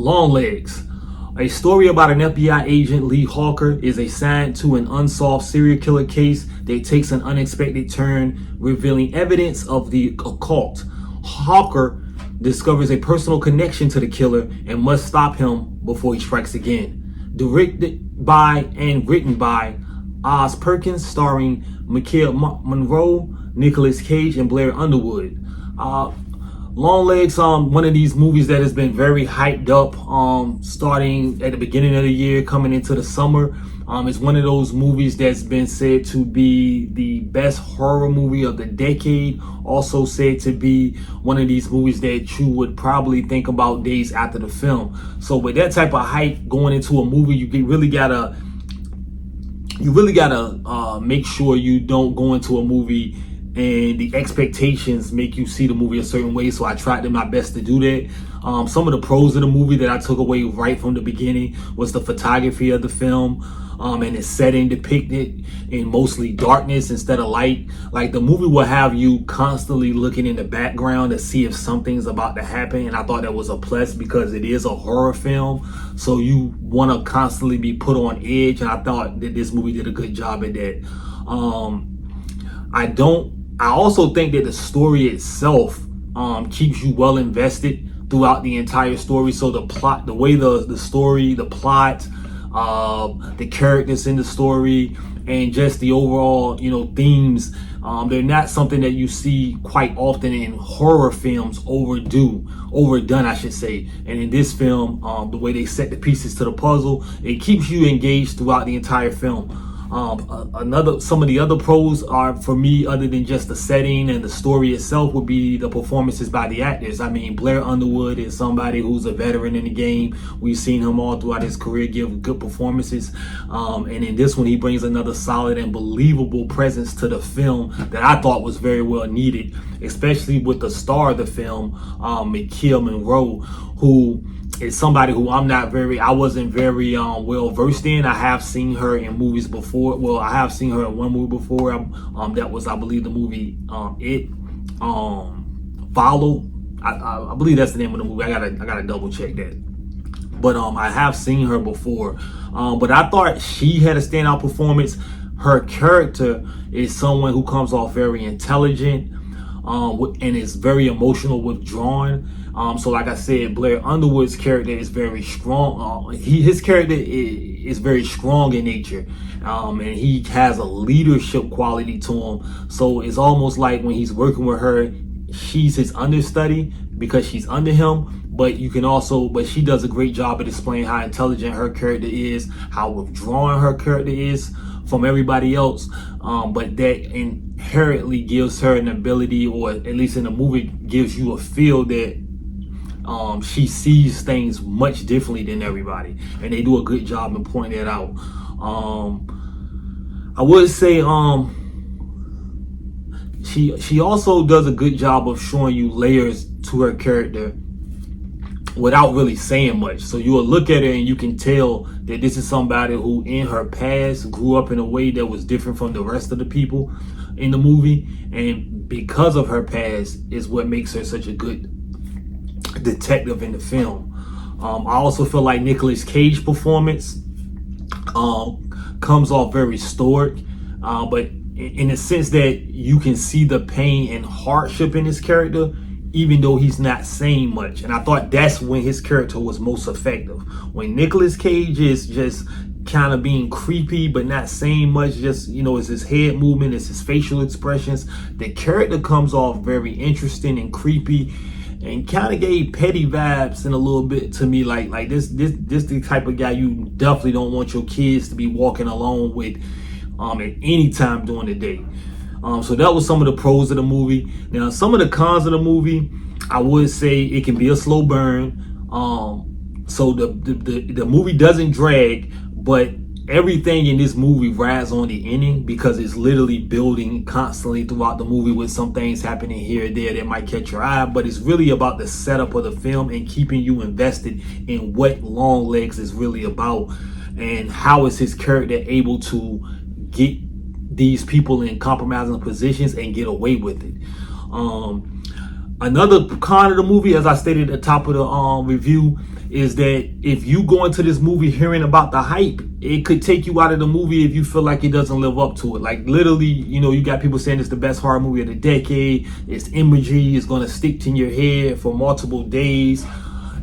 LongLegs. A story about an FBI agent, Lee Hawker, is assigned to an unsolved serial killer case that takes an unexpected turn, revealing evidence of the occult. Hawker discovers a personal connection to the killer and must stop him before he strikes again. Directed by and written by Perkins, starring Maika, Nicolas Cage, and Blair Underwood. LongLegs, one of these movies that has been very hyped up, starting at the beginning of the year, coming into the summer. It's one of those movies that's been said to be the best horror movie of the decade. Also said to be one of these movies that you would probably think about days after the film. So with that type of hype going into a movie, you really gotta make sure you don't go into a movie and the expectations make you see the movie a certain way. So I tried my best to do that. Some of the pros of the movie that I took away right from the beginning was the photography of the film, and its setting depicted in mostly darkness instead of light. Like, the movie will have you constantly looking in the background to see if something's about to happen, and I thought that was a plus because it is a horror film, so you want to constantly be put on edge, and I thought that this movie did a good job at that. I also think that the story itself keeps you well invested throughout the entire story. So the plot, the way the story, the plot, the characters in the story, and just the overall, themes, they're not something that you see quite often in horror films, overdone, I should say. And in this film, the way they set the pieces to the puzzle, it keeps you engaged throughout the entire film. Some of the other pros are, for me, other than just the setting and the story itself, would be the performances by the actors. I mean, Blair Underwood is somebody who's a veteran in the game. We've seen him all throughout his career give good performances. And in this one, he brings another solid and believable presence to the film that I thought was very well needed, especially with the star of the film, Maika Monroe, who is somebody who I wasn't very well versed in. I have seen her in movies before. Well, I have seen her in one movie before. That was, I believe, the movie It Follow. I believe that's the name of the movie. I gotta double check that. But I have seen her before. But I thought she had a standout performance. Her character is someone who comes off very intelligent, and is very emotional, withdrawn. So like I said, Blair Underwood's character is very strong. His character is very strong in nature, and he has a leadership quality to him. So it's almost like when he's working with her, she's his understudy because she's under him. But she does a great job at displaying how intelligent her character is, how withdrawn her character is from everybody else. But that inherently gives her an ability, or at least in the movie, gives you a feel that she sees things much differently than everybody, and they do a good job in pointing that out. I would say she also does a good job of showing you layers to her character without really saying much. So you will look at her and you can tell that this is somebody who in her past grew up in a way that was different from the rest of the people in the movie, and because of her past is what makes her such a good detective in the film. I also feel like Nicolas Cage performance comes off very stoic, but in the sense that you can see the pain and hardship in his character, even though he's not saying much. And I thought that's when his character was most effective. When Nicolas Cage is just kind of being creepy but not saying much, just, it's his head movement, it's his facial expressions, the character comes off very interesting and creepy, and kind of gave petty vibes in a little bit to me. Like this the type of guy you definitely don't want your kids to be walking alone with at any time during the day. So that was some of the pros of the movie. Now, some of the cons of the movie, I would say it can be a slow burn. So the movie doesn't drag, but everything in this movie rides on the ending because it's literally building constantly throughout the movie with some things happening here and there that might catch your eye. But it's really about the setup of the film and keeping you invested in what LongLegs is really about, and how is his character able to get these people in compromising positions and get away with it. Another con of the movie, as I stated at the top of the review, is that if you go into this movie hearing about the hype, it could take you out of the movie if you feel like it doesn't live up to it. Like literally, you know, you got people saying it's the best horror movie of the decade. It's imagery, it's gonna stick to your head for multiple days.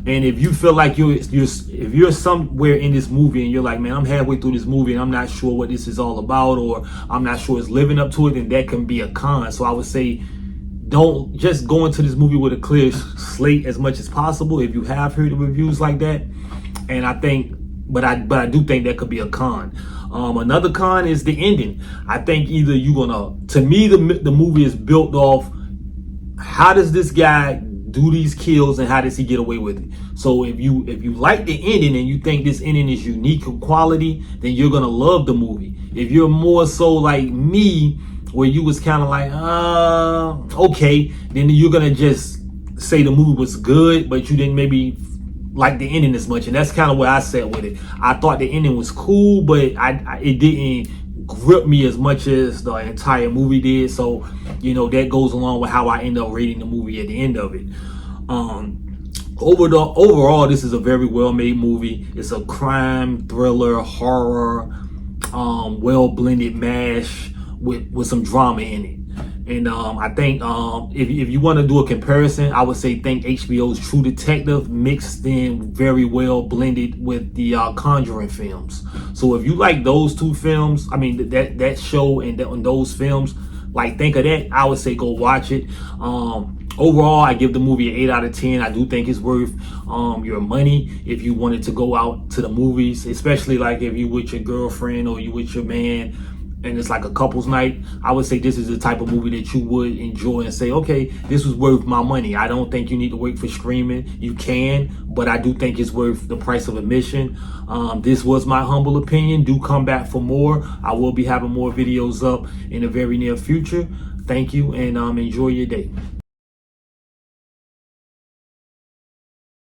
And if you feel like if you're somewhere in this movie and you're like, man, I'm halfway through this movie and I'm not sure what this is all about, or I'm not sure it's living up to it, then that can be a con. So I would say, don't just go into this movie with a clear slate as much as possible if you have heard the reviews like that. And I think, but I do think that could be a con. Another con is the ending. I think either to me, the movie is built off, how does this guy do these kills and how does he get away with it? So if you like the ending and you think this ending is unique in quality, then you're gonna love the movie. If you're more so like me, where you was kind of like, okay, then you're gonna just say the movie was good, but you didn't maybe like the ending as much. And that's kind of where I sat with it. I thought the ending was cool, but it didn't grip me as much as the entire movie did. So, you know, that goes along with how I end up rating the movie at the end of it. Overall, this is a very well-made movie. It's a crime, thriller, horror, well-blended mash with some drama in it. And I think if you want to do a comparison, I would say think HBO's True Detective mixed in very well blended with the Conjuring films. So if you like those two films, I mean that show and those films, like think of that, I would say go watch it. Overall, I give the movie an 8 out of 10. I do think it's worth your money if you wanted to go out to the movies, especially like if you with your girlfriend or you with your man and it's like a couple's night. I would say this is the type of movie that you would enjoy and say, okay, this was worth my money. I don't think you need to wait for streaming. You can, but I do think it's worth the price of admission. This was my humble opinion. Do come back for more. I will be having more videos up in the very near future. Thank you, and enjoy your day.